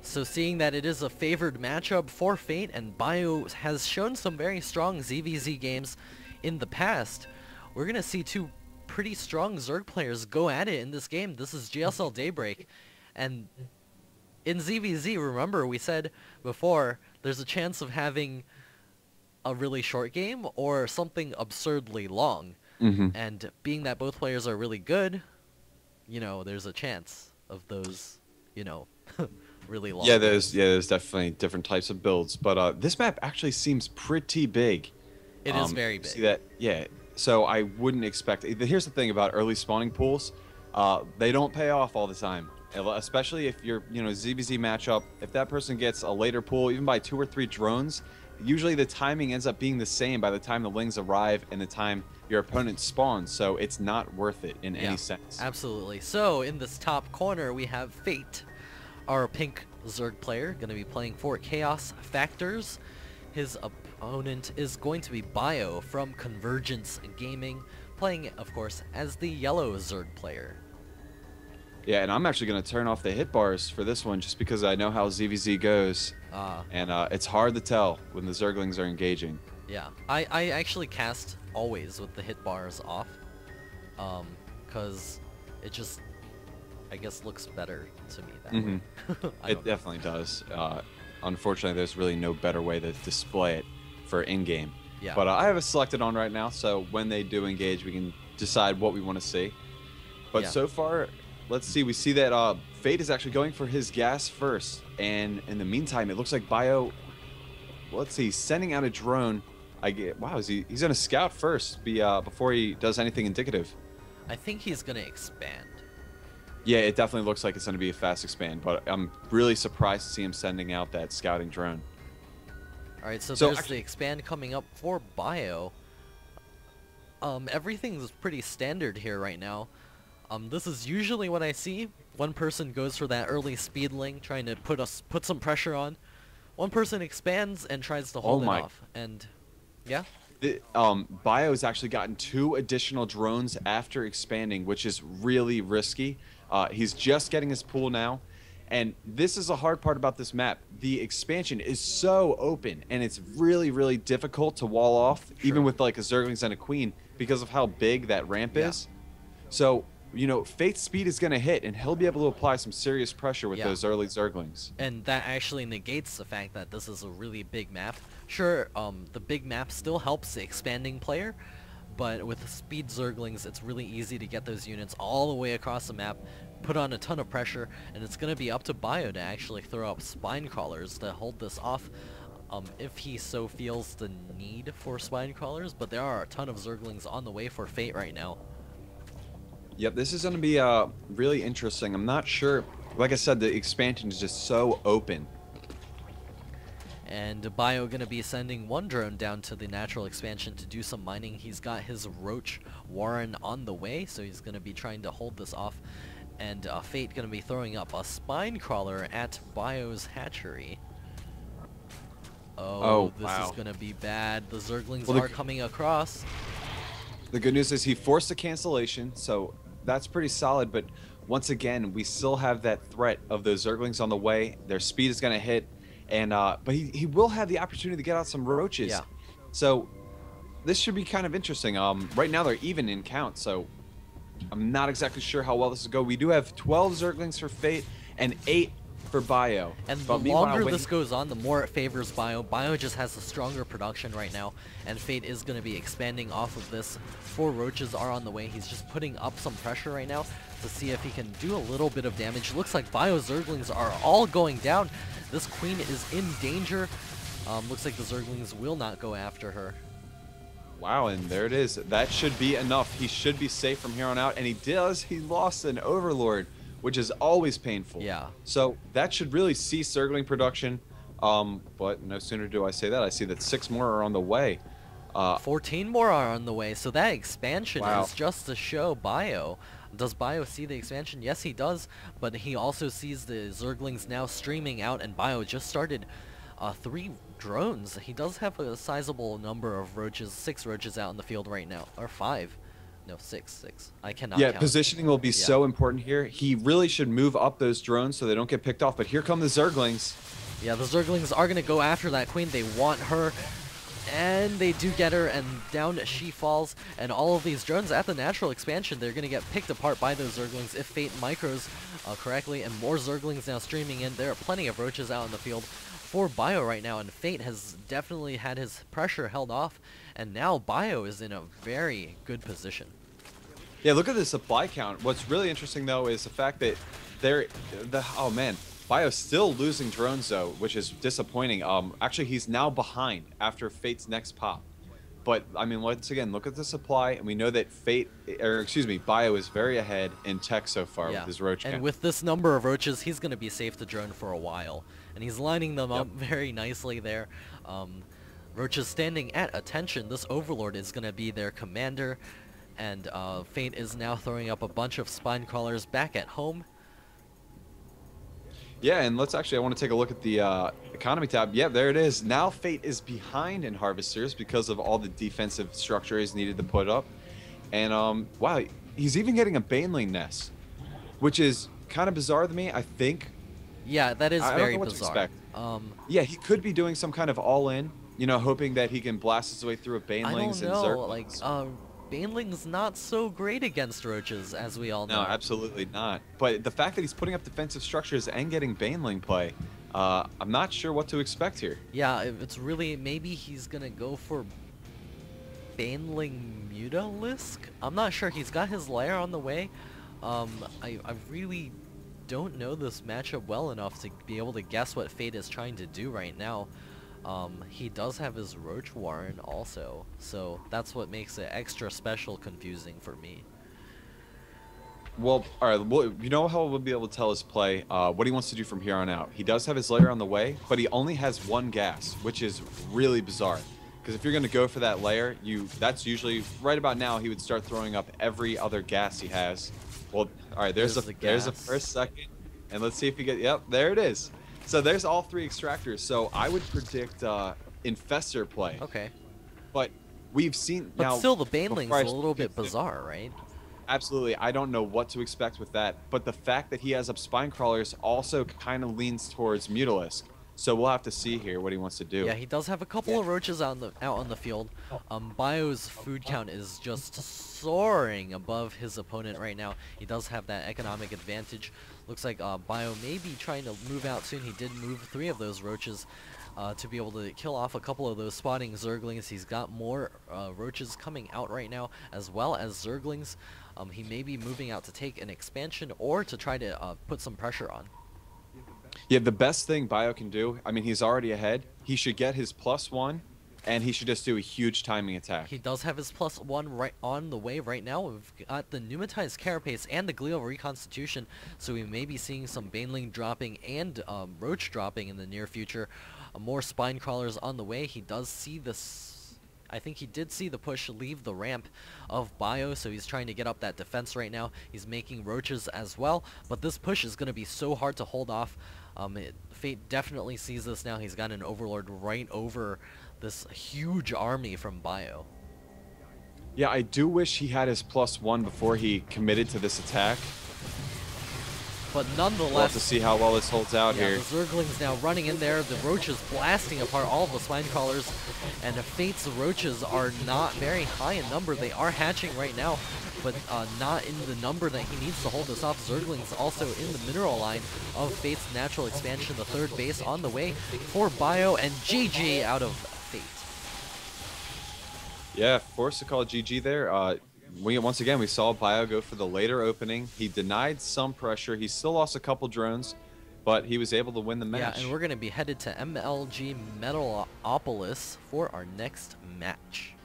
So seeing that it is a favored matchup for Fate, and Bio has shown some very strong ZVZ games in the past, we're going to see two pretty strong Zerg players go at it in this game. This is GSL Daybreak, and in ZVZ, remember we said before, there's a chance of having a really short game or something absurdly long. Hmm. And being that both players are really good, you know, there's a chance of those, you know, really long Yeah, games. there's definitely different types of builds, but this map actually seems pretty big. It is very See big. that? Yeah. So I wouldn't expect. Here's the thing about early spawning pools, they don't pay off all the time. Especially if you're, ZVZ matchup. If that person gets a later pool, even by 2 or 3 drones, usually the timing ends up being the same by the time the lings arrive and the time your opponent spawns. So it's not worth it in Yeah, any sense. absolutely. So in this top corner, we have Fate, our pink Zerg player, going to be playing for Chaos Factors. His opponent is going to be Bio from Convergence Gaming, playing, of course, as the yellow Zerg player. Yeah, and I'm actually going to turn off the hit bars for this one just because I know how ZVZ goes. And it's hard to tell when the Zerglings are engaging. Yeah, I actually cast always with the hit bars off, because it just, I guess, looks better to me that way. It definitely does. Unfortunately, there's really no better way to display it for in-game. Yeah. But I have it selected on right now, so when they do engage, we can decide what we want to see. But Yeah. so far, let's see. We see that Fate is actually going for his gas first. And in the meantime, it looks like Bio, let's see, sending out a drone. Wow, he's going to scout first before he does anything indicative. I think he's gonna expand. Yeah, it definitely looks like it's going to be a fast expand, but I'm really surprised to see him sending out that scouting drone. Alright, so So there's actually- the expand coming up for Bio. Everything's pretty standard here right now. This is usually what I see. One person goes for that early speedling, trying to put some pressure on. One person expands and tries to hold it off. And yeah. Bio's actually gotten 2 additional drones after expanding, which is really risky. He's just getting his pool now. And this is the hard part about this map. The expansion is so open, and it's really, really difficult to wall off, even with like a Zerglings and a Queen, because of how big that ramp is. So, Fate's speed is going to hit, and he'll be able to apply some serious pressure with those early Zerglings. And that actually negates the fact that this is a really big map. Sure, the big map still helps the expanding player, but with speed Zerglings, it's really easy to get those units all the way across the map, put on a ton of pressure, and it's going to be up to Bio to actually throw up spine crawlers to hold this off, if he so feels the need for spine crawlers, but there are a ton of Zerglings on the way for Fate right now. Yep, this is going to be really interesting. I'm not sure. Like I said, the expansion is just so open. And Bio gonna be sending one drone down to the natural expansion to do some mining. He's got his Roach Warren on the way, so he's gonna be trying to hold this off. And Fate gonna be throwing up a spine crawler at Bio's hatchery. Oh, this is gonna be bad. The Zerglings are coming across. The good news is he forced a cancellation, so that's pretty solid. But once again, we still have that threat of those Zerglings on the way. Their speed is gonna hit. And but he will have the opportunity to get out some roaches. Yeah. So this should be kind of interesting. Right now they're even in count, so I'm not exactly sure how well this will go. We do have 12 Zerglings for Fate and 8 for Bio. And the longer this goes on, the more it favors Bio. Bio just has a stronger production right now, and Fate is going to be expanding off of this. 4 roaches are on the way. He's just putting up some pressure right now to see if he can do a little bit of damage. Looks like Bio's Zerglings are all going down. This Queen is in danger. Looks like the Zerglings will not go after her. Wow, and there it is. That should be enough. He should be safe from here on out, and he does. He lost an Overlord, which is always painful. Yeah. So that should really cease Zergling production. But no sooner do I say that, I see that 6 more are on the way. 14 more are on the way, so that expansion is just to show Bio. Does Bio see the expansion? Yes, he does, but he also sees the Zerglings now streaming out, and Bio just started 3 drones. He does have a sizable number of roaches, 6 roaches out in the field right now, or 5. No, 6. I cannot Yeah, count. positioning will be Yeah. so important here. He really should move up those drones so they don't get picked off. But here come the Zerglings. Yeah, the Zerglings are going to go after that queen. They want her, and they do get her, and down she falls. And all of these drones at the natural expansion, they're going to get picked apart by those Zerglings if Fate micros correctly. And more Zerglings now streaming in. There are plenty of roaches out in the field for Bio right now, and Fate has definitely had his pressure held off. And now Bio is in a very good position. Yeah, look at the supply count. What's really interesting, though, is the fact that oh man, Bio's still losing drones, though, which is disappointing. Actually, he's now behind after Fate's next pop. But, I mean, once again, look at the supply, and we know that Bio is very ahead in tech so far with his roach count. And with this number of roaches, he's going to be safe to drone for a while. And he's lining them up very nicely there. Roaches standing at attention. This Overlord is going to be their commander. And Fate is now throwing up a bunch of spine crawlers back at home. Yeah, and I want to take a look at the economy tab. Yeah, there it is. Now Fate is behind in Harvesters because of all the defensive structure he's needed to put up. And, wow, he's even getting a Baneling nest, which is kind of bizarre to me, I think. Yeah, that is I very don't know what bizarre. to expect. Yeah, he could be doing some kind of all-in, you know, hoping that he can blast his way through a Banelings and Zerglings. Like, Baneling's not so great against roaches, as we all know. No, absolutely not. But the fact that he's putting up defensive structures and getting Baneling play, I'm not sure what to expect here. Yeah, it's really, maybe he's gonna go for Baneling Mutalisk? I'm not sure. He's got his lair on the way. I really don't know this matchup well enough to be able to guess what Fate is trying to do right now. He does have his Roach Warren also, so that's what makes it extra special confusing for me. Well, all right, well, you know how we'll be able to tell his play, what he wants to do from here on out. He does have his lair on the way, but he only has one gas, which is really bizarre. Because if you're going to go for that lair, that's usually, right about now, he would start throwing up every other gas he has. Well, all right, there's a first second, and let's see if he yep, there it is. So there's all three extractors. So I would predict Infestor play. Okay. But we've seen but now. Still, the Baneling's a little bit bizarre, right? Absolutely, I don't know what to expect with that. But the fact that he has up spine crawlers also kind of leans towards Mutalisk. So we'll have to see here what he wants to do. Yeah, he does have a couple of roaches out on the field. Bio's food count is just soaring above his opponent right now. He does have that economic advantage. Looks like Bio may be trying to move out soon. He did move 3 of those roaches to be able to kill off a couple of those spawning Zerglings. He's got more roaches coming out right now, as well as Zerglings. He may be moving out to take an expansion or to try to put some pressure on. Yeah, the best thing Bio can do, I mean, he's already ahead. He should get his +1, and he should just do a huge timing attack. He does have his +1 right on the way right now. We've got the Pneumatized Carapace and the Glial Reconstitution, so we may be seeing some Baneling dropping and Roach dropping in the near future. More Spine Crawlers on the way. He does see this... I think he did see the push leave the ramp of Bio, so he's trying to get up that defense right now. He's making roaches as well, but this push is going to be so hard to hold off. Fate definitely sees this now. He's got an Overlord right over this huge army from Bio. Yeah, I do wish he had his +1 before he committed to this attack. But nonetheless, we'll have to see how well this holds out here. The Zerglings now running in there, the roaches blasting apart all of the spine crawlers, and Fate's roaches are not very high in number. They are hatching right now, but not in the number that he needs to hold this off. Zerglings also in the mineral line of Fate's natural expansion, the third base on the way for Bio, and GG out of Fate. Yeah, forced to call GG there. Once again, we saw Bio go for the later opening. He denied some pressure. He still lost a couple drones, but he was able to win the match. Yeah, and we're going to be headed to MLG Metalopolis for our next match.